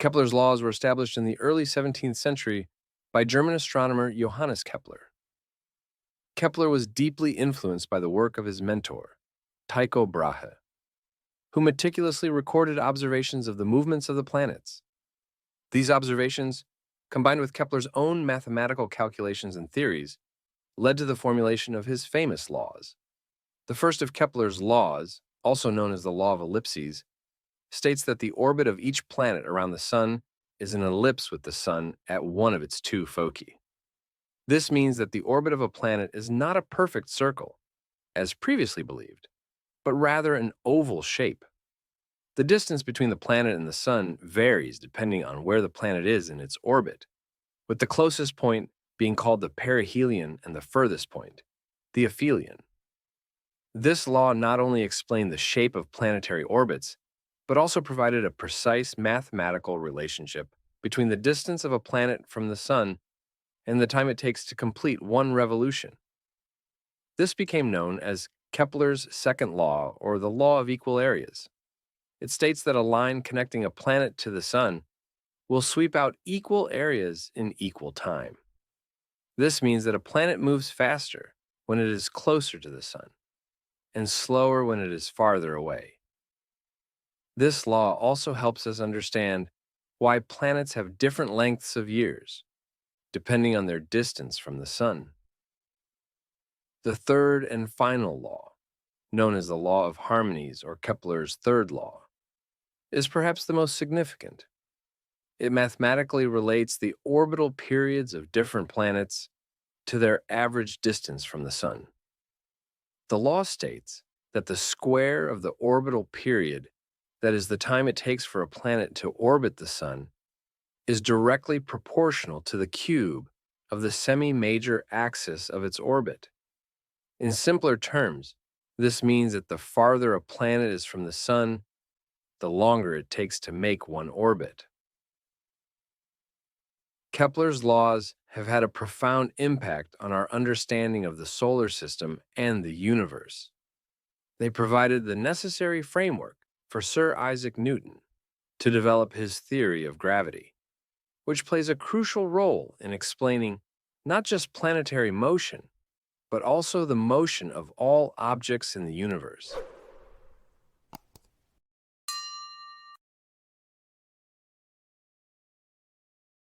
Kepler's laws were established in the early 17th century by German astronomer Johannes Kepler. Kepler was deeply influenced by the work of his mentor, Tycho Brahe, who meticulously recorded observations of the movements of the planets. These observations, combined with Kepler's own mathematical calculations and theories, led to the formulation of his famous laws. The first of Kepler's laws, also known as the law of ellipses, states that the orbit of each planet around the Sun is an ellipse with the Sun at one of its two foci. This means that the orbit of a planet is not a perfect circle, as previously believed, but rather an oval shape. The distance between the planet and the Sun varies depending on where the planet is in its orbit, with the closest point being called the perihelion and the furthest point, the aphelion. This law not only explained the shape of planetary orbits, but also provided a precise mathematical relationship between the distance of a planet from the Sun and the time it takes to complete one revolution. This became known as Kepler's second law, or the law of equal areas. It states that a line connecting a planet to the Sun will sweep out equal areas in equal time. This means that a planet moves faster when it is closer to the Sun and slower when it is farther away. This law also helps us understand why planets have different lengths of years, depending on their distance from the Sun. The third and final law, known as the law of harmonies or Kepler's third law, is perhaps the most significant. It mathematically relates the orbital periods of different planets to their average distance from the Sun. The law states that the square of the orbital period, that is the time it takes for a planet to orbit the Sun, is directly proportional to the cube of the semi-major axis of its orbit. In simpler terms, this means that the farther a planet is from the Sun, the longer it takes to make one orbit. Kepler's laws have had a profound impact on our understanding of the solar system and the universe. They provided the necessary framework for Sir Isaac Newton to develop his theory of gravity, which plays a crucial role in explaining not just planetary motion, but also the motion of all objects in the universe.